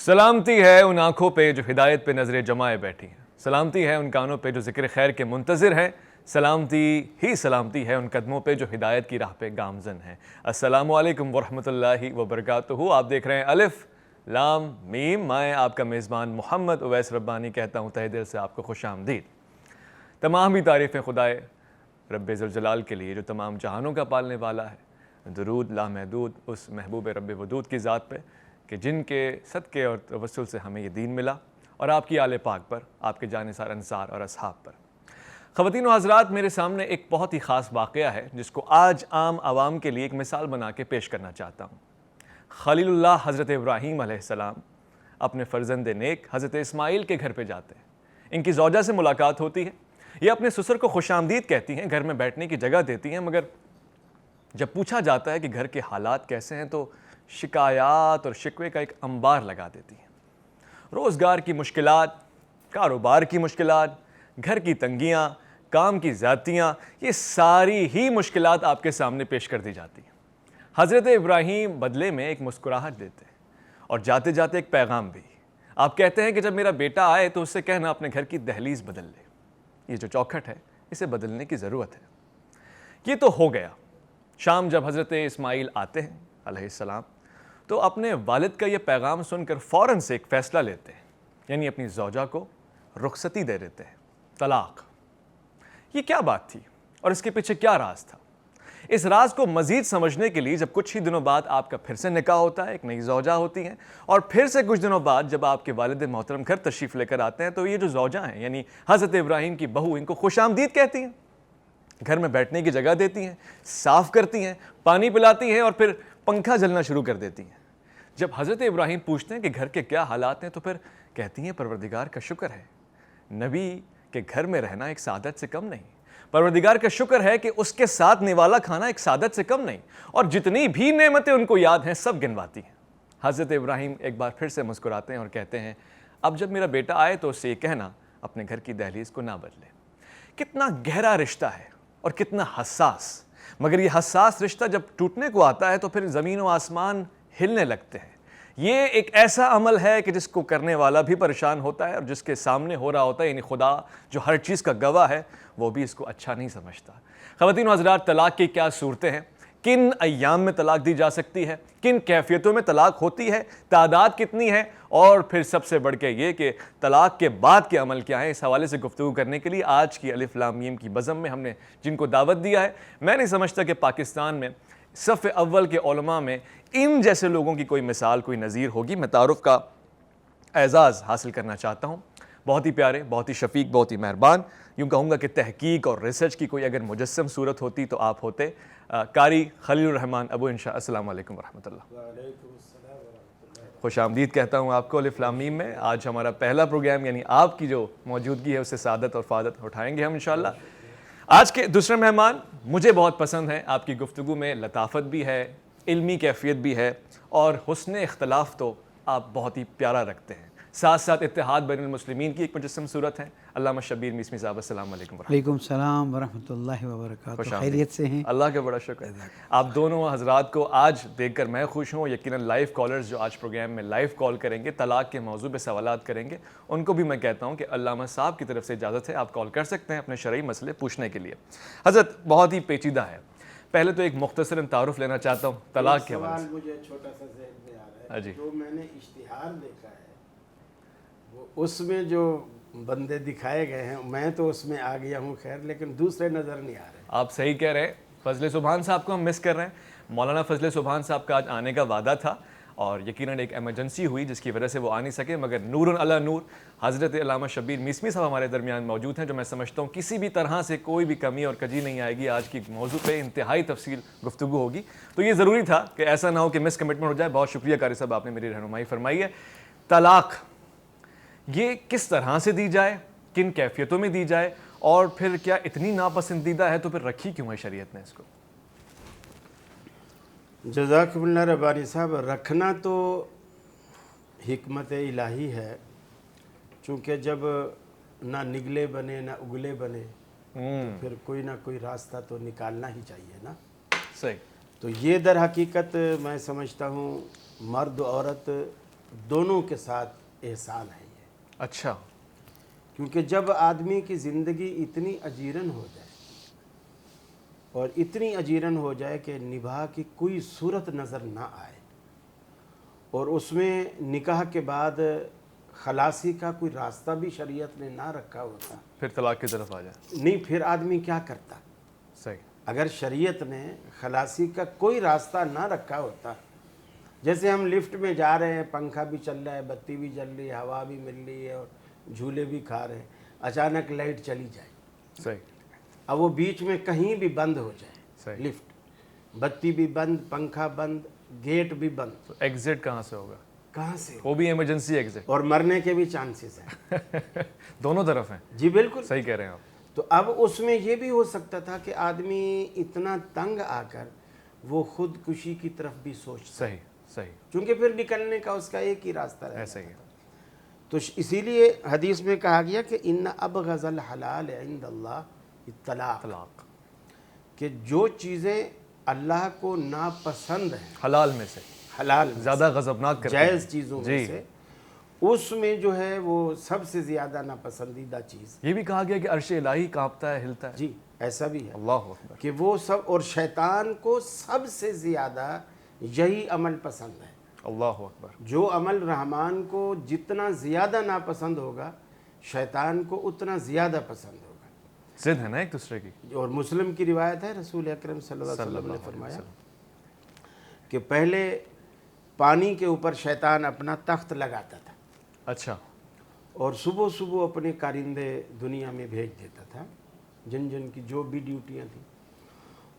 سلامتی ہے ان آنکھوں پہ جو ہدایت پہ نظریں جمائے بیٹھی ہیں، سلامتی ہے ان کانوں پہ جو ذکر خیر کے منتظر ہیں، سلامتی ہے ان قدموں پہ جو ہدایت کی راہ پہ گامزن ہیں۔ السلام علیکم ورحمۃ اللہ وبرکاتہ۔ آپ دیکھ رہے ہیں الف لام میم، میں آپ کا میزبان محمد اویس ربانی کہتا ہوں تہہ دل سے آپ کو خوش آمدید۔ تمام ہی تعریفیں خدائے رب ذوالجلال کے لیے جو تمام جہانوں کا پالنے والا ہے۔ درود لامحدود اس محبوب رب ودود کی ذات پہ کہ جن کے صدقے اور توسل سے ہمیں یہ دین ملا، اور آپ کی آل پاک پر، آپ کے جانثار انصار اور اصحاب پر۔ خواتین و حضرات، میرے سامنے ایک بہت ہی خاص واقعہ ہے جس کو آج عام عوام کے لیے ایک مثال بنا کے پیش کرنا چاہتا ہوں۔ خلیل اللہ حضرت ابراہیم علیہ السلام اپنے فرزند نیک حضرت اسماعیل کے گھر پہ جاتے ہیں۔ ان کی زوجہ سے ملاقات ہوتی ہے، یہ اپنے سسر کو خوش آمدید کہتی ہیں، گھر میں بیٹھنے کی جگہ دیتی ہیں، مگر جب پوچھا جاتا ہے کہ گھر کے حالات کیسے ہیں تو شکایات اور شکوے کا ایک انبار لگا دیتی ہیں۔ روزگار کی مشکلات، کاروبار کی مشکلات، گھر کی تنگیاں، کام کی زیادتیاں، یہ ساری ہی مشکلات آپ کے سامنے پیش کر دی جاتی ہیں۔ حضرت ابراہیم بدلے میں ایک مسکراہٹ دیتے ہیں اور جاتے جاتے ایک پیغام بھی۔ آپ کہتے ہیں کہ جب میرا بیٹا آئے تو اس سے کہنا اپنے گھر کی دہلیز بدل لے، یہ جو چوکھٹ ہے اسے بدلنے کی ضرورت ہے۔ یہ تو ہو گیا۔ شام جب حضرت اسماعیل آتے ہیں علیہ السلام تو اپنے والد کا یہ پیغام سن کر فوراً سے ایک فیصلہ لیتے ہیں، یعنی اپنی زوجہ کو رخصتی دے دیتے ہیں، طلاق۔ یہ کیا بات تھی اور اس کے پیچھے کیا راز تھا؟ اس راز کو مزید سمجھنے کے لیے جب کچھ ہی دنوں بعد آپ کا پھر سے نکاح ہوتا ہے، ایک نئی زوجہ ہوتی ہیں، اور پھر سے کچھ دنوں بعد جب آپ کے والد محترم گھر تشریف لے کر آتے ہیں تو یہ جو زوجہ ہیں یعنی حضرت ابراہیم کی بہو ان کو خوش آمدید کہتی ہیں، گھر میں بیٹھنے کی جگہ دیتی ہیں، صاف کرتی ہیں، پانی پلاتی ہیں اور پھر پنکھا جلنا شروع کر دیتی ہیں۔ جب حضرت ابراہیم پوچھتے ہیں کہ گھر کے کیا حالات ہیں تو پھر کہتی ہیں پروردگار کا شکر ہے، نبی کے گھر میں رہنا ایک سعادت سے کم نہیں، پروردگار کا شکر ہے کہ اس کے ساتھ نوالا کھانا ایک سعادت سے کم نہیں، اور جتنی بھی نعمتیں ان کو یاد ہیں سب گنواتی ہیں۔ حضرت ابراہیم ایک بار پھر سے مسکراتے ہیں اور کہتے ہیں اب جب میرا بیٹا آئے تو اس سے یہ کہنا اپنے گھر کی دہلیز کو نہ بدلے۔ کتنا گہرا رشتہ ہے اور کتنا حساس، مگر یہ حساس رشتہ جب ٹوٹنے کو آتا ہے تو پھر زمین و آسمان ہلنے لگتے ہیں۔ یہ ایک ایسا عمل ہے کہ جس کو کرنے والا بھی پریشان ہوتا ہے اور جس کے سامنے ہو رہا ہوتا ہے یعنی خدا جو ہر چیز کا گواہ ہے وہ بھی اس کو اچھا نہیں سمجھتا۔ خواتین و حضرات، طلاق کی کیا صورتیں ہیں؟ کن ایام میں طلاق دی جا سکتی ہے؟ کن کیفیتوں میں طلاق ہوتی ہے؟ تعداد کتنی ہے؟ اور پھر سب سے بڑھ کے یہ کہ طلاق کے بعد کے عمل کیا ہیں؟ اس حوالے سے گفتگو کرنے کے لیے آج کی الف لام میم کی بزم میں ہم نے جن کو دعوت دیا ہے، میں نہیں سمجھتا کہ پاکستان میں صف اول کے علماء میں ان جیسے لوگوں کی کوئی مثال، کوئی نظیر ہوگی۔ میں تعارف کا اعزاز حاصل کرنا چاہتا ہوں۔ بہت ہی پیارے، بہت ہی شفیق، بہت ہی مہربان، یوں کہوں گا کہ تحقیق اور ریسرچ کی کوئی اگر مجسم صورت ہوتی تو آپ ہوتے۔ قاری خلیل الرحمن ابو انشاء، السلام علیکم ورحمۃ اللہ۔ خوش آمدید کہتا ہوں آپ کو الف لام میم میں۔ آج ہمارا پہلا پروگرام یعنی آپ کی جو موجودگی ہے اس سے سعادت اور فائدت اٹھائیں گے ہم انشاءاللہ۔ آج کے دوسرے مہمان مجھے بہت پسند ہیں، آپ کی گفتگو میں لطافت بھی ہے، علمی کیفیت بھی ہے، اور حسن اختلاف تو آپ بہت ہی پیارا رکھتے ہیں، ساتھ ساتھ اتحاد بین المسلمین کی ایک مجسم صورت ہے۔ علامہ شبیر میسمی صاحب، السلام علیکم ورحمۃ اللہ۔ وعلیکم السلام ورحمۃ اللہ وبرکاتہ۔ خیریت سے ہیں؟ اللہ کا بڑا شکر ہے۔ آپ دونوں حضرات کو آج دیکھ کر میں خوش ہوں۔ یقیناً لائیو کالرز جو آج پروگرام میں لائیو کال کریں گے، طلاق کے موضوع پہ سوالات کریں گے، ان کو بھی میں کہتا ہوں کہ علامہ صاحب کی طرف سے اجازت ہے، آپ کال کر سکتے ہیں اپنے شرعی مسئلے پوچھنے کے لیے۔ حضرت بہت ہی پیچیدہ ہے، پہلے تو ایک مختصراً تعارف لینا چاہتا ہوں طلاق کے حوالے سے۔ سوال مجھے چھوٹا سا ذہن میں آ رہا ہے، جی، جو میں نے اشتہار دیکھا ہے وہ اس میں جو بندے دکھائے گئے ہیں، میں تو اس میں آ گیا ہوں خیر، لیکن دوسرے نظر نہیں آ رہے۔ آپ صحیح کہہ رہے ہیں۔ فضل سبحان صاحب کو ہم مس کر رہے ہیں۔ مولانا فضل سبحان صاحب کا آج آنے کا وعدہ تھا اور یقیناً ایک ایمرجنسی ہوئی جس کی وجہ سے وہ آ نہیں سکے، مگر نور علی نور حضرت علامہ شبیر میسمی صاحب ہمارے درمیان موجود ہیں، جو میں سمجھتا ہوں کسی بھی طرح سے کوئی بھی کمی اور کجی نہیں آئے گی۔ آج کی موضوع پہ انتہائی تفصیل گفتگو ہوگی، تو یہ ضروری تھا کہ ایسا نہ ہو کہ مس کمٹمنٹ ہو جائے۔ بہت شکریہ قاری صاحب، آپ نے میری رہنمائی فرمائی ہے۔ طلاق یہ کس طرح سے دی جائے، کن کیفیتوں میں دی جائے، اور پھر کیا اتنی ناپسندیدہ ہے تو پھر رکھی کیوں ہے شریعت نے اس کو؟ جزاکم اللہ ربانی صاحب، رکھنا تو حکمت الہی ہے، چونکہ جب نہ نگلے بنے نہ اگلے بنے تو پھر کوئی نہ کوئی راستہ تو نکالنا ہی چاہیے نا۔ صحیح۔ تو یہ در حقیقت میں سمجھتا ہوں مرد و عورت دونوں کے ساتھ احسان ہے یہ. اچھا. کیونکہ جب آدمی کی زندگی اتنی اجیرن ہو جائے اور اتنی اجیرن ہو جائے کہ نباہ کی کوئی صورت نظر نہ آئے اور اس میں نکاح کے بعد خلاصی کا کوئی راستہ بھی شریعت نے نہ رکھا ہوتا, پھر طلاق کی طرف آ جائے. نہیں, پھر آدمی کیا کرتا؟ صحیح. اگر شریعت نے خلاصی کا کوئی راستہ نہ رکھا ہوتا, جیسے ہم لفٹ میں جا رہے ہیں, پنکھا بھی چل رہا ہے, بتی بھی جل رہی ہے, ہوا بھی مل رہی ہے اور جھولے بھی کھا رہے ہیں, اچانک لائٹ چلی جائے, صحیح. اب وہ بیچ میں کہیں بھی بند ہو جائے, صحیح. لفٹ, بتی بھی بند, پنکھا بند, گیٹ بھی بند, تو ایگزٹ کہاں سے ہوگا؟ کہاں سے؟ وہ بھی ایمرجنسی ایگزٹ. اور مرنے کے بھی چانسز ہیں. دونوں طرف ہیں. جی بالکل صحیح کہہ رہے ہیں آپ. تو اب اس میں یہ بھی ہو سکتا تھا کہ آدمی اتنا تنگ آ کر وہ خودکشی کی طرف بھی سوچتا, صحیح. صحیح. چونکہ پھر نکلنے کا اس کا ایک ہی راستہ رہتا. ایسا ہی ہے. تو اسی لیے حدیث میں کہا گیا کہ ان ابغض الحلال عند اللہ الطلاق, طلاق. کہ جو چیزیں اللہ کو ناپسند ہیں حلال میں سے, حلال میں زیادہ غضبناک کرتے ہیں. جائز چیزوں میں سے, اس میں جو ہے وہ سب سے زیادہ ناپسندیدہ چیز. یہ بھی کہا گیا کہ عرش الہی کانپتا ہے, ہلتا ہے. جی ایسا بھی ہے اللہ اکبر. کہ وہ سب, اور شیطان کو سب سے زیادہ یہی عمل پسند ہے. اللہ اکبر. جو عمل رحمان کو جتنا زیادہ ناپسند ہوگا, شیطان کو اتنا زیادہ پسند ہوگا. ضد ہے نا ایک دوسرے کی. اور مسلم کی روایت ہے, رسول اکرم صلی اللہ علیہ وسلم نے فرمایا کہ پہلے پانی کے اوپر شیطان اپنا تخت لگاتا تھا, اچھا, اور صبح صبح اپنے کارندے دنیا میں بھیج دیتا تھا, جن جن کی جو بھی ڈیوٹیاں تھیں,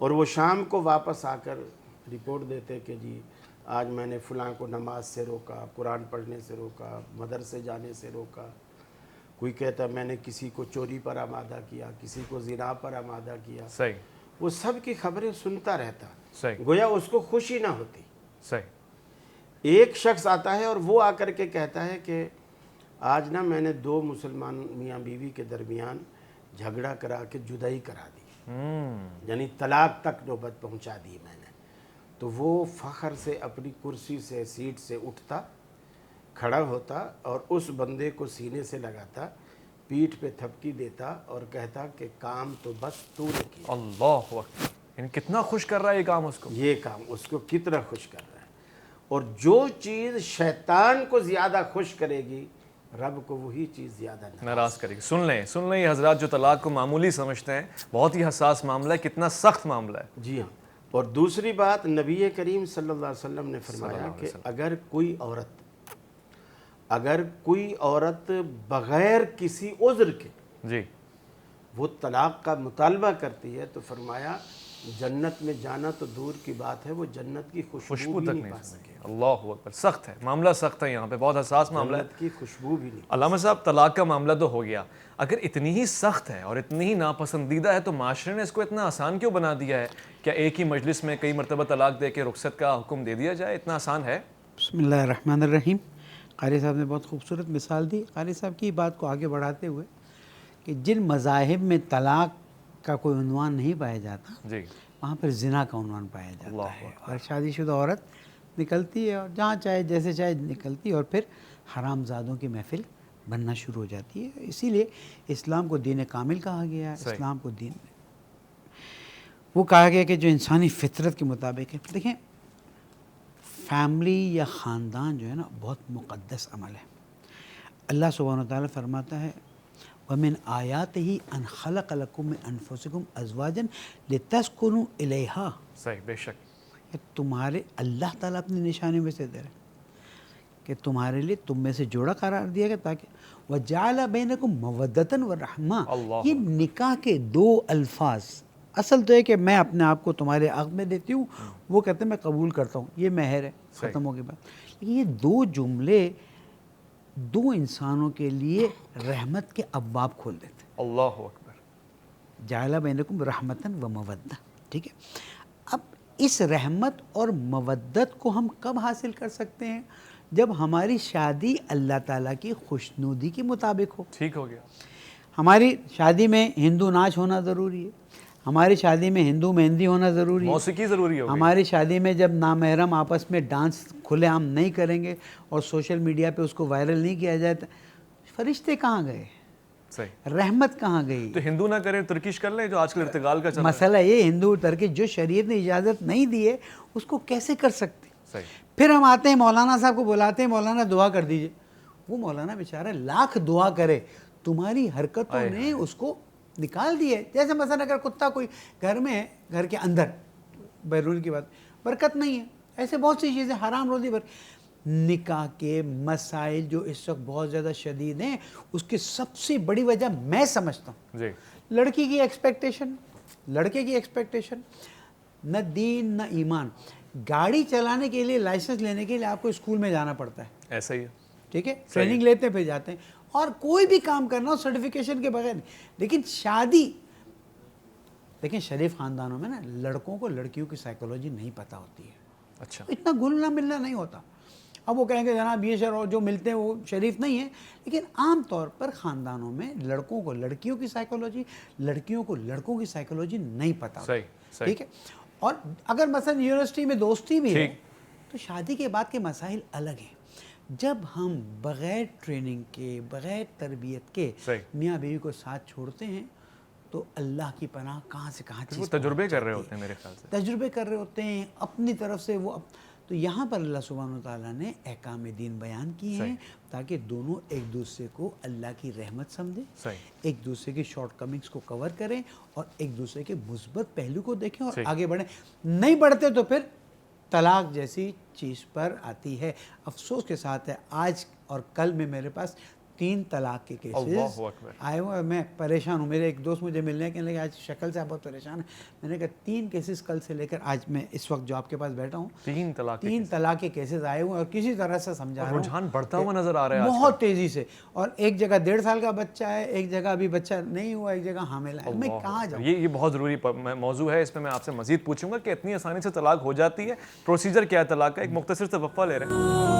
اور وہ شام کو واپس آ کر رپورٹ دیتے کہ جی آج میں نے فلاں کو نماز سے روکا, قرآن پڑھنے سے روکا, مدرسے جانے سے روکا. کوئی کہتا میں نے کسی کو چوری پر آمادہ کیا, کسی کو زنا پر آمادہ کیا. صحیح. وہ سب کی خبریں سنتا رہتا, صحیح. گویا اس کو خوشی نہ ہوتی. صحیح. ایک شخص آتا ہے اور وہ آ کر کے کہتا ہے کہ آج نا میں نے دو مسلمان میاں بیوی کے درمیان جھگڑا کرا کے جدائی کرا دی, یعنی طلاق تک نوبت پہنچا دی میں نے. تو وہ فخر سے اپنی کرسی سے, سیٹ سے اٹھتا, کھڑا ہوتا اور اس بندے کو سینے سے لگاتا, پیٹھ پہ تھپکی دیتا اور کہتا کہ کام تو بس تو نے کیا. اللہ اکبر. یعنی کتنا خوش کر رہا ہے یہ کام اس کو. یہ کام اس کو کتنا خوش کر رہا ہے. اور جو چیز شیطان کو زیادہ خوش کرے گی, رب کو وہی چیز زیادہ ناراض کرے گی. سن لیں یہ حضرات جو طلاق کو معمولی سمجھتے ہیں, بہت ہی حساس معاملہ ہے, کتنا سخت معاملہ ہے. جی ہاں. اور دوسری بات, نبی کریم صلی اللہ علیہ وسلم نے فرمایا کہ اگر کوئی عورت بغیر کسی عذر کے جی وہ طلاق کا مطالبہ کرتی ہے, تو فرمایا جنت میں جانا تو دور کی بات ہے, وہ جنت کی خوشبو بھی نہیں پا سکے. اللہ اکبر. سخت ہے معاملہ, سخت ہے, یہاں پہ بہت حساس معاملہ ہے. جنت کی خوشبو بھی نہیں. علامہ صاحب, طلاق کا معاملہ تو ہو گیا, اگر اتنی ہی سخت ہے اور اتنی ہی ناپسندیدہ ہے تو معاشرے نے اس کو اتنا آسان کیوں بنا دیا ہے؟ کیا ایک ہی مجلس میں کئی مرتبہ طلاق دے کے رخصت کا حکم دے دیا جائے؟ اتنا آسان ہے؟ بسم اللہ الرحمن الرحیم. قاری صاحب نے بہت خوبصورت مثال دی. قاری صاحب کی بات کو آگے بڑھاتے ہوئے کہ جن مذاہب میں طلاق کا کوئی عنوان نہیں پایا جاتا, جی, وہاں پر زنا کا عنوان پایا جاتا ہے. اور شادی شدہ عورت نکلتی ہے اور جہاں چاہے جیسے چاہے نکلتی ہے, اور پھر حرام زادوں کی محفل بننا شروع ہو جاتی ہے. اسی لیے اسلام کو دین کامل کہا گیا ہے. اسلام کو دین وہ کہا گیا کہ جو انسانی فطرت کے مطابق ہے. دیکھیں, فیملی یا خاندان جو ہے نا بہت مقدس عمل ہے. اللہ سبحانہ و تعالیٰ فرماتا ہے وَمِنْ آيَاتِهِ أَنْ خَلَقَ لَكُم مِّنْ أَنفُسِكُمْ أَزْوَاجًا لِتَسْكُنُوا إِلَيْهَا. صحیح, بے شک. کہ تمہارے اللہ تعالیٰ اپنی نشانیوں میں سے دے رہے کہ تمہارے لیے تم میں سے جوڑا قرار دیا گیا تاکہ وَجَعَلَ بَيْنَكُمْ مَوَدَّةً وَرَحْمَةً. یہ نکاح کے دو الفاظ, اصل تو ہے کہ میں اپنے آپ کو تمہارے حق میں دیتی ہوں, وہ کہتے ہیں میں قبول کرتا ہوں, یہ مہر ہے, ختم ہو گئی بات. لیکن یہ دو جملے دو انسانوں کے لیے رحمت کے ابواب کھول دیتے. اللہ اکبر. جعل بینکم رحمتاً و مودہ. ٹھیک ہے, اب اس رحمت اور مودت کو ہم کب حاصل کر سکتے ہیں؟ جب ہماری شادی اللہ تعالیٰ کی خوشنودی کے مطابق ہو. ٹھیک ہو گیا. ہماری شادی میں ہندو ناچ ہونا ضروری ہے, ہماری شادی میں ہندو مہندی ہونا ضروری ہے. موسیقی ضروری ہوگی. ہماری شادی میں جب نامحرم آپس میں ڈانس کھلے عام نہیں کریں گے اور سوشل میڈیا پہ اس کو وائرل نہیں کیا جائے تو فرشتے کہاں گئے؟ صحیح. رحمت کہاں گئی؟ تو ہندو نہ کرے ترکش کر لیں جو آج کل ارتگال کا چل رہا ہے. مسئلہ یہ ہندو ترکی جو شریعت نے اجازت نہیں دی ہے اس کو کیسے کر سکتے؟ صحیح. پھر ہم آتے ہیں مولانا صاحب کو بلاتے ہیں، مولانا دعا کر دیجئے. وہ مولانا بیچارہ لاکھ دعا کرے، تمہاری حرکتوں نے اس کو نکال دی ہے. جیسے مثلا اگر کتا کوئی گھر میں ہے، گھر کے اندر، بیرون کی بات، برکت نہیں ہے. ایسے بہت سی چیزیں حرام روزی نکاح کے مسائل جو اس وقت بہت زیادہ شدید ہیں، اس کی سب سے بڑی وجہ میں سمجھتا ہوں جی. لڑکی کی ایکسپیکٹیشن، لڑکے کی ایکسپیکٹیشن، نہ دین نہ ایمان. گاڑی چلانے کے لیے لائسنس لینے کے لیے آپ کو اسکول میں جانا پڑتا ہے، ایسا ہی ہے. ٹھیک ہے، ٹریننگ لیتے ہیں پھر جاتے ہیں. اور کوئی بھی کام کرنا ہو سرٹیفکیشن کے بغیر نہیں. لیکن شادی، لیکن شریف خاندانوں میں نا لڑکوں کو لڑکیوں کی سائیکولوجی نہیں پتہ ہوتی ہے. اچھا. اتنا گھلنا ملنا نہیں ہوتا. اب وہ کہیں گے جناب یہ شر جو ملتے ہیں وہ شریف نہیں ہیں، لیکن عام طور پر خاندانوں میں لڑکوں کو لڑکیوں کی سائیکولوجی، لڑکیوں کو لڑکوں کی سائیکولوجی نہیں پتہ ہوتی. صحیح. ٹھیک ہے. اور اگر مثلا یونیورسٹی میں دوستی بھی ہے تو شادی کے بعد کے مسائل الگ ہیں. جب ہم بغیر ٹریننگ کے، بغیر تربیت کے میاں بیوی کو ساتھ چھوڑتے ہیں تو اللہ کی پناہ کہاں سے کہاں چیز وہ تجربے کر رہے ہوتے ہیں میرے خیال سے. تجربے کر رہے ہوتے ہیں اپنی طرف سے. وہ تو یہاں پر اللہ سبحانہ وتعالیٰ نے احکام دین بیان کیے ہیں تاکہ دونوں ایک دوسرے کو اللہ کی رحمت سمجھیں، ایک دوسرے کی شارٹ کمنگز کو کور کریں اور ایک دوسرے کے مثبت پہلو کو دیکھیں اور آگے بڑھیں. نہیں بڑھتے تو پھر طلاق جیسی چیز پر آتی ہے. افسوس کے ساتھ ہے آج اور کل میں میرے پاس 3 طلاق کے کیسز آئے ہوئے. میں پریشان ہوں. میرے ایک دوست مجھے ملنے کہنے لگے آج شکل سے آپ بہت پریشان ہیں. میں نے کہا 3 کیسز کل سے لے کر آج میں اس وقت جو آپ کے پاس بیٹھا ہوں 3 طلاق کے کیسز آئے ہوئے اور کسی طرح سے سمجھا رہا ہوں. رجحان بڑھتا ہوا نظر آ رہا ہے بہت تیزی سے. اور ایک جگہ 1.5 سال کا بچہ ہے، ایک جگہ ابھی بچہ نہیں ہوا، ایک جگہ حامل ہے. میں کہاں جاؤں؟ یہ بہت ضروری موضوع ہے. اس میں آپ سے مزید پوچھوں گا کہ اتنی آسانی سے طلاق ہو جاتی ہے، پروسیجر کیا ہے طلاق کا. ایک مختصر سے وقفہ لے رہے ہیں.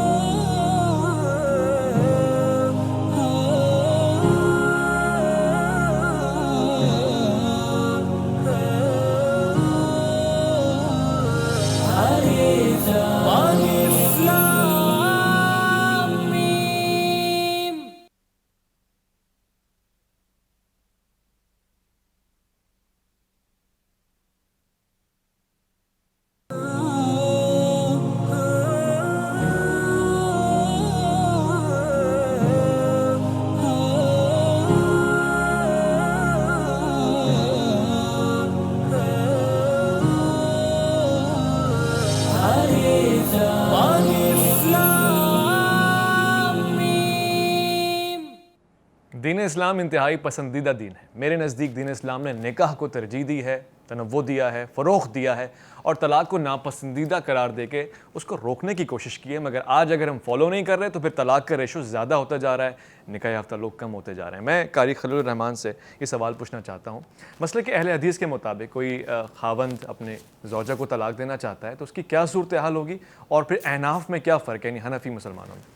دین اسلام انتہائی پسندیدہ دین ہے. میرے نزدیک دین اسلام نے نکاح کو ترجیح دی ہے، تنوع دیا ہے، فروغ دیا ہے اور طلاق کو ناپسندیدہ قرار دے کے اس کو روکنے کی کوشش کی ہے. مگر آج اگر ہم فالو نہیں کر رہے تو پھر طلاق کا ریشو زیادہ ہوتا جا رہا ہے، نکاح یافتہ لوگ کم ہوتے جا رہے ہیں. میں قاری خلیل الرحمان سے یہ سوال پوچھنا چاہتا ہوں. مسئلہ کہ اہل حدیث کے مطابق کوئی خاوند اپنے زوجہ کو طلاق دینا چاہتا ہے تو اس کی کیا صورتحال ہوگی اور پھر احناف میں کیا فرق ہے، یعنی حنفی مسلمانوں میں؟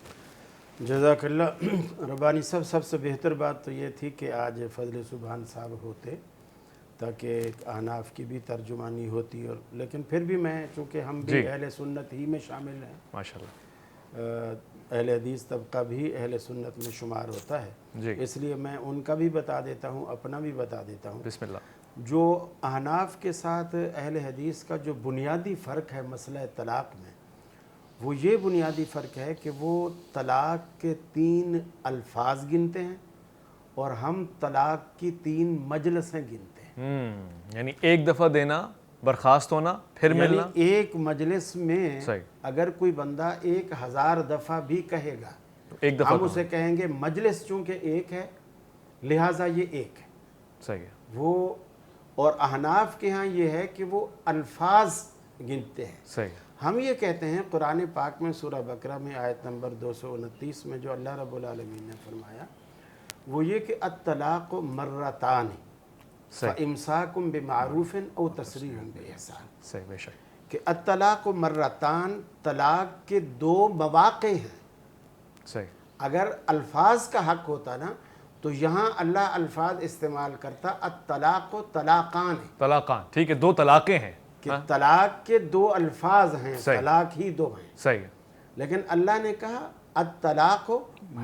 جزاک اللہ. ربانی صاحب سب سے بہتر بات تو یہ تھی کہ آج فضل سبحان صاحب ہوتے تاکہ احناف کی بھی ترجمانی ہوتی. اور لیکن پھر بھی میں چونکہ ہم بھی اہل سنت ہی میں شامل ہیں، ماشاءاللہ اہل حدیث طبقہ بھی اہل سنت میں شمار ہوتا ہے، اس لیے میں ان کا بھی بتا دیتا ہوں، اپنا بھی بتا دیتا ہوں. بسم اللہ. جو احناف کے ساتھ اہل حدیث کا جو بنیادی فرق ہے مسئلہ طلاق میں، وہ یہ بنیادی فرق ہے کہ وہ طلاق کے 3 الفاظ گنتے ہیں اور ہم طلاق کی 3 مجلسیں گنتے ہیں. یعنی ایک دفعہ دینا، برخاست ہونا، پھر ملنا. ایک مجلس میں اگر کوئی بندہ 1000 دفعہ بھی کہے گا ایک دفعہ ہم اسے کہیں گے مجلس چونکہ ایک ہے لہٰذا یہ ایک ہے. صحیح ہے. وہ اور احناف کے ہاں یہ ہے کہ وہ الفاظ گنتے ہیں. صحیح. ہم یہ کہتے ہیں قرآن پاک میں سورہ بقرہ میں آیت نمبر 229 میں جو اللہ رب العالمین نے فرمایا وہ یہ کہ الطلاق مرتان فامساک بمعروف او تسریح باحسان. صحیح. بے شک کہ الطلاق مرتان، طلاق کے 2 مواقع ہیں. صحیح. اگر الفاظ کا حق ہوتا نا تو یہاں اللہ الفاظ استعمال کرتا الطلاق و طلاقان ہے، طلاقان، ٹھیک ہے، 2 طلاقیں ہیں کہ طلاق کے 2 الفاظ ہیں، صحیح، طلاق ہی 2 ہیں، صحیح ہے، لیکن اللہ نے کہا الطلاق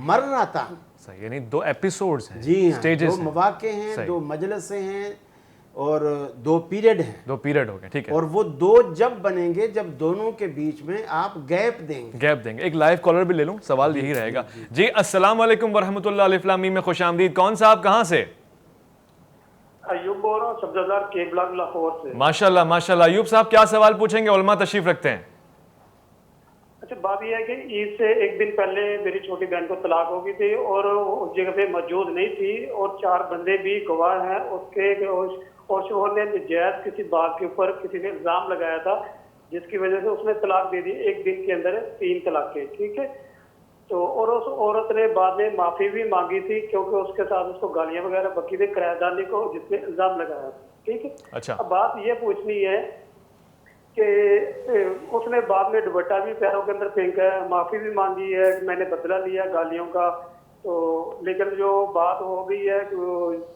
مرتان، صحیح، یعنی 2 ایپیسوڈز ہیں، جی ہاں، 2 سٹیجز ہیں، مواقع ہیں، صحیح، 2 مجلسیں ہیں اور 2 پیریڈ ہیں، 2 پیریڈ ہو گئے، ٹھیک ہے، اور وہ 2 جب بنیں گے جب دونوں کے بیچ میں آپ گیپ دیں گے. گیپ دیں گے. ایک لائیو کالر بھی لے لوں، سوال یہی رہے گا. جی السلام علیکم ورحمۃ اللہ، الف لام میم میں خوش آمدید. کون صاحب کہاں سے؟ ایوب بول رہا ہوں سبزدار کے بلاک لاہور سے. ماشاء اللہ ماشاء اللہ. ایوب صاحب کیا سوال پوچھیں گے؟ علماء تشریف رکھتے ہیں. اچھا بات یہ ہے کہ عید سے ایک دن پہلے میری چھوٹی بہن کو طلاق ہو گئی تھی اور اس جگہ پہ موجود نہیں تھی اور 4 بندے بھی گواہ ہیں اس کے، اور شوہر نے نجائز کسی بات کے اوپر کسی نے الزام لگایا تھا جس کی وجہ سے اس نے طلاق دے دی. ایک دن کے اندر 3 طلاقیں، ٹھیک ہے. تو اور اس عورت نے بعد میں معافی بھی مانگی تھی کیونکہ اس کے ساتھ اس کو گالیاں وغیرہ بکی تھی کرایہ دار کو جس نے الزام لگایا تھا، ٹھیک ہے. اچھا، اب بات یہ پوچھنی ہے کہ اس نے بعد میں دوپٹہ بھی پیروں کے اندر پھینکا ہے، معافی بھی مانگی ہے کہ میں نے بدلہ لیا گالیوں کا، تو لیکن جو بات ہو گئی ہے کہ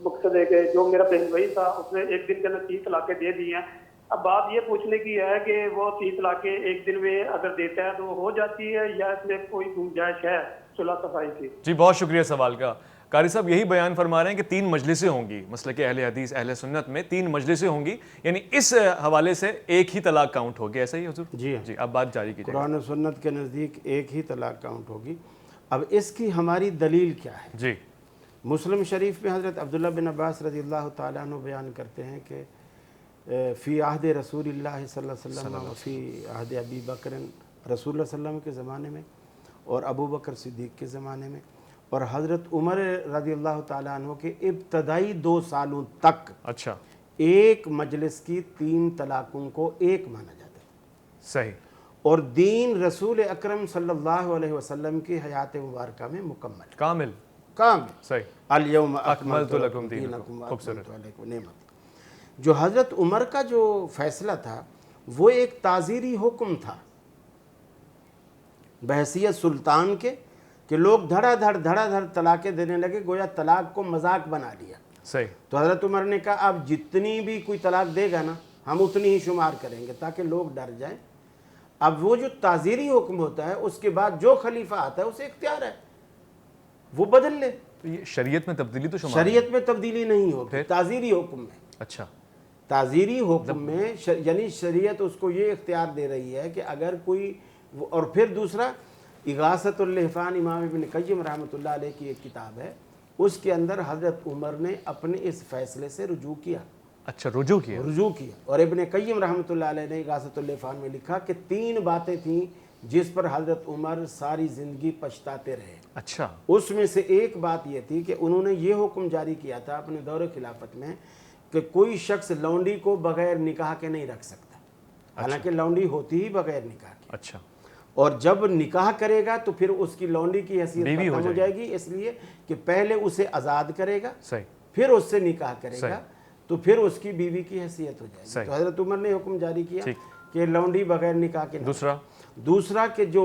مقصد ہے کہ جو میرا بہن بھائی تھا اس نے ایک دن کے اندر 3 طلاقیں دے دی ہیں. اب بات یہ پوچھنے کی ہے کہ وہ 3 طلاقیں ایک دن میں اگر دیتا ہے تو ہو جاتی ہے یا اس میں کوئی گنجائش ہے صلح صفائی کی؟ جی بہت شکریہ سوال کا. قاری صاحب یہی بیان فرما رہے ہیں کہ 3 مجلسیں ہوں گی، مسلک اہل حدیث اہل سنت میں 3 مجلسیں ہوں گی، یعنی اس حوالے سے ایک ہی طلاق کاؤنٹ ہوگی، ایسا ہی حضور؟ جی ہاں، جی اب بات جاری کیجیے. قرآن و سنت کے نزدیک ایک ہی طلاق کاؤنٹ ہوگی. اب اس کی ہماری دلیل کیا ہے؟ جی مسلم شریف میں حضرت عبداللہ بن عباس رضی اللہ تعالیٰ عنہ بیان کرتے ہیں کہ فی عہد رسول اللہ صلی اللہ علیہ وسلم و فی عہد ابی بکر، رسول اللہ صلی اللہ علیہ وسلم کے زمانے میں اور ابو بکر صدیق کے زمانے میں اور حضرت عمر رضی اللہ تعالیٰ عنہ کے ابتدائی 2 سالوں تک اچھا ایک مجلس کی 3 طلاقوں کو ایک مانا جاتا ہے. صحیح. اور دین رسول اکرم صلی اللہ علیہ وسلم کی حیات مبارکہ میں مکمل کامل. صحیح. الیوم اکملت لکم دینکم دینکم. خوبصورت. واطممت علیکم نعمتی. جو حضرت عمر کا جو فیصلہ تھا وہ ایک تعزیری حکم تھا بحیثیت سلطان کے، کہ لوگ دھڑا دھڑ طلاقیں دینے لگے، گویا طلاق کو مذاق بنا لیا. صحیح. تو حضرت عمر نے کہا اب جتنی بھی کوئی طلاق دے گا نا ہم اتنی ہی شمار کریں گے تاکہ لوگ ڈر جائیں. اب وہ جو تعزیری حکم ہوتا ہے اس کے بعد جو خلیفہ آتا ہے اسے اختیار ہے وہ بدل لے. تو یہ شریعت میں تبدیلی تو شمار شریعت میں تبدیلی نہیں ہوتی، تعزیری حکم میں. اچھا. تعزیری حکم میں یعنی شریعت اس کو یہ اختیار دے رہی ہے کہ اگر کوئی، اور پھر دوسرا اغاثۃ اللحفان امام ابن قیم رحمۃ اللہ علیہ کی ایک کتاب ہے، اس کے اندر حضرت عمر نے اپنے اس فیصلے سے رجوع کیا. اچھا رجوع کیا. اور ابن قیم رحمۃ اللہ علیہ نے اغاثۃ اللحفان میں لکھا کہ 3 باتیں تھیں جس پر حضرت عمر ساری زندگی پچھتاتے رہے. اچھا. اس میں سے ایک بات یہ تھی کہ انہوں نے یہ حکم جاری کیا تھا اپنے دور خلافت میں کہ کوئی شخص لونڈی کو بغیر نکاح کے نہیں رکھ سکتا، حالانکہ لونڈی ہوتی ہی بغیر نکاح کی. اچھا. اور جب نکاح کرے گا تو پھر اس کی لونڈی کی حیثیت ختم ہو جائے گی، اس لیے کہ پہلے اسے آزاد کرے گا، صحیح، پھر اس سے نکاح کرے گا تو پھر اس کی بیوی کی حیثیت ہو جائے گی. تو حضرت عمر نے حکم جاری کیا کہ لونڈی بغیر نکاح کے. دوسرا کہ جو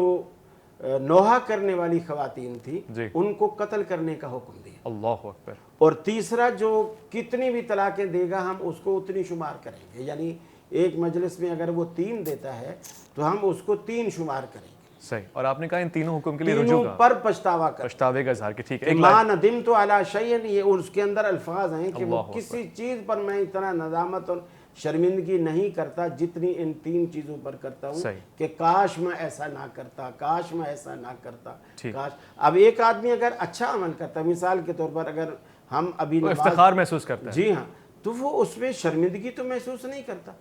نوحہ کرنے والی خواتین تھی ان کو قتل کرنے کا حکم دیا. اللہ اکبر. اور تیسرا جو کتنی بھی طلاقیں دے گا ہم اس کو اتنی شمار کریں گے، یعنی ایک مجلس میں اگر وہ 3 دیتا ہے تو ہم اس کو 3 شمار کریں گے. صحیح. اور آپ نے کہا ان تینوں حکم کے لیے رجوع تینوں پر پچھتاوے کا اظہار. کہ ٹھیک ہے ما ندمت علی شیء، یہ اس کے اندر الفاظ ہیں کہ وہ کسی چیز پر میں اتنا ندامت اور شرمندگی نہیں کرتا جتنی ان 3 چیزوں پر کرتا ہوں کہ کاش میں ایسا نہ کرتا، کاش میں ایسا نہ کرتا، کاش. اب ایک آدمی اگر اچھا عمل کرتا، مثال کے طور پر اگر ہم ابھی افتخار محسوس کرتا ہے، جی ہاں، تو وہ اس میں شرمندگی تو محسوس نہیں کرتا.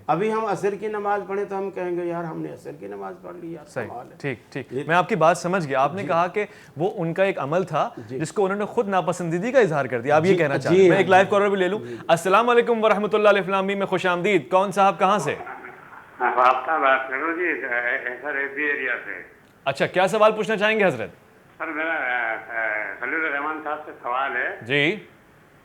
ابھی ہم عصر کی نماز پڑھیں تو ہم کہیں گے یار ہم نے عصر کی نماز پڑھ لی یار. صحیح. ٹھیک. میں آپ کی بات سمجھ گیا. آپ نے کہا کہ وہ ان کا ایک عمل تھا جس کو انہوں نے خود ناپسندیدگی کا اظہار کر دیا. آپ یہ کہنا چاہتے ہیں. میں ایک لائیو کالر بھی لے لوں. السلام علیکم ورحمۃ اللہ، الف لام میم میں خوش آمدید. کون صاحب کہاں سے؟ اچھا کیا سوال پوچھنا چاہیں گے حضرت؟ سر میرا خلیل الرحمان صاحب سے سوال ہے. جی.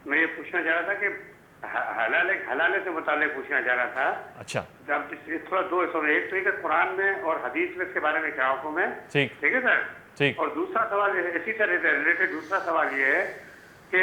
میں یہ پوچھنا چاہ رہا تھا کہ حلالے سے متعلق پوچھنا چاہ رہا تھا. اچھا. جب تھوڑا 2 حصوں میں، ایک تو یہ کہ قرآن میں اور حدیث میں اس کے بارے میں کیا حکم ہے. ٹھیک ہے سر. ٹھیک. اور دوسرا سوال اسی طرح سے ریلیٹڈ دوسرا سوال یہ ہے کہ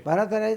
12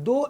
2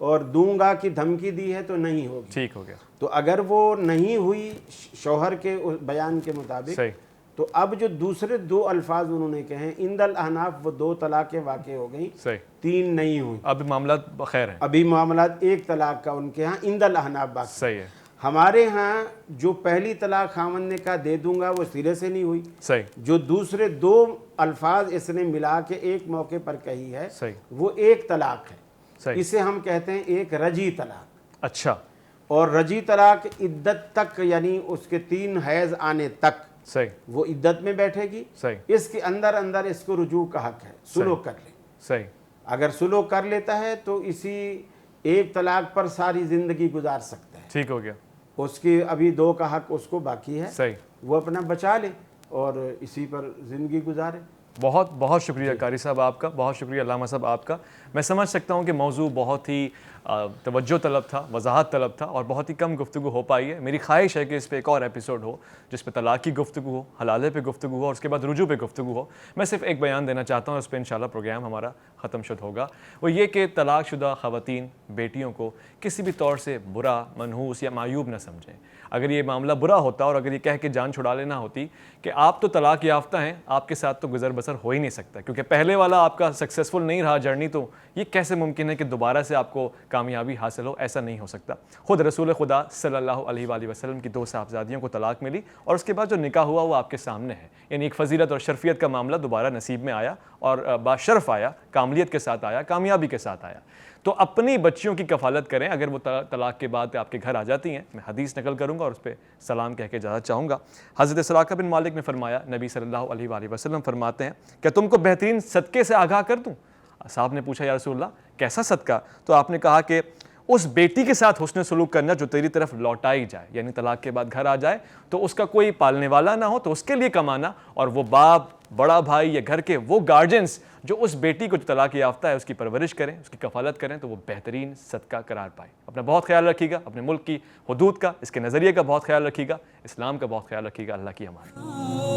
اور دوں گا کی دھمکی دی ہے تو نہیں ہوگی. ٹھیک ہو گیا. تو اگر وہ نہیں ہوئی شوہر کے بیان کے مطابق صحیح. تو اب جو دوسرے 2 الفاظ انہوں نے کہے عند الاحناف وہ 2 طلاقیں واقع ہو گئیں, صحیح. 3 نہیں ہوئی. اب معاملات بخیر ہیں. ابھی معاملات 1 طلاق کا ان کے ہاں عند الاحناف باقی. صحیح ہے. ہمارے ہاں جو پہلی طلاق خاوند نے کہا دے دوں گا وہ سرے سے نہیں ہوئی. صحیح. جو دوسرے 2 الفاظ اس نے ملا کے ایک موقع پر کہی ہے صحیح. وہ 1 طلاق ہے. صحیح. اسے ہم کہتے ہیں ایک رجی طلاق. اچھا. اور رجی طلاق عدت تک یعنی اس کے 3 حیض آنے تک صحیح. وہ عدت میں بیٹھے گی. صحیح. اس کے اندر اس کو رجوع کا حق ہے, سلوک کر لے. صحیح. اگر سلوک کر لیتا ہے تو اسی 1 طلاق پر ساری زندگی گزار سکتا ہے. ٹھیک ہو گیا. اس کی ابھی 2 کا حق اس کو باقی ہے. صحیح. وہ اپنا بچا لے اور اسی پر زندگی گزارے. بہت بہت شکریہ قاری صاحب آپ کا, بہت شکریہ علامہ صاحب آپ کا. میں سمجھ سکتا ہوں کہ موضوع بہت ہی توجہ طلب تھا, وضاحت طلب تھا اور بہت ہی کم گفتگو ہو پائی ہے. میری خواہش ہے کہ اس پہ ایک اور ایپیسوڈ ہو جس پہ طلاق کی گفتگو ہو, حلالے پہ گفتگو ہو اور اس کے بعد رجوع پہ گفتگو ہو. میں صرف ایک بیان دینا چاہتا ہوں, اس پہ انشاءاللہ پروگرام ہمارا ختم شد ہوگا. وہ یہ کہ طلاق شدہ خواتین بیٹیوں کو کسی بھی طور سے برا, منحوس یا معیوب نہ سمجھیں. اگر یہ معاملہ برا ہوتا اور اگر یہ کہہ کے جان چھڑا لینا ہوتی کہ آپ تو طلاق یافتہ ہیں, آپ کے ساتھ تو گزر بسر ہو ہی نہیں سکتا کیونکہ پہلے والا آپ کا سکسیسفل نہیں رہا جرنی, تو یہ کیسے ممکن ہے کہ دوبارہ سے آپ کو کامیابی حاصل ہو؟ ایسا نہیں ہو سکتا. خود رسول خدا صلی اللہ علیہ وآلہ وسلم کی 2 صاحبزادیوں کو طلاق ملی اور اس کے بعد جو نکاح ہوا وہ آپ کے سامنے ہے. یعنی ایک فضیلت اور شرفیت کا معاملہ دوبارہ نصیب میں آیا اور باشرف آیا, کاملیت کے ساتھ آیا, کامیابی کے ساتھ آیا. تو اپنی بچیوں کی کفالت کریں. اگر وہ طلاق کے بعد آپ کے گھر آ جاتی ہیں, میں حدیث نقل کروں گا اور اس پہ سلام کہہ کے اجازت چاہوں گا. حضرت سراقہ بن مالک نے فرمایا, نبی صلی اللہ علیہ وآلہ وسلم فرماتے ہیں کہ تم کو بہترین صدقے سے آگاہ کر دوں. صاحب نے پوچھا یا رسول اللہ کیسا صدقہ؟ تو آپ نے کہا کہ اس بیٹی کے ساتھ حسن سلوک کرنا جو تیری طرف لوٹائی جائے, یعنی طلاق کے بعد گھر آ جائے تو اس کا کوئی پالنے والا نہ ہو تو اس کے لیے کمانا, اور وہ باپ, بڑا بھائی یا گھر کے وہ گارجنز جو اس بیٹی کو جو طلاق یافتہ ہے اس کی پرورش کریں, اس کی کفالت کریں, تو وہ بہترین صدقہ قرار پائے. اپنا بہت خیال رکھیے گا, اپنے ملک کی حدود کا, اس کے نظریے کا بہت خیال رکھیے گا, اسلام کا بہت خیال رکھیے گا. اللہ کی امان.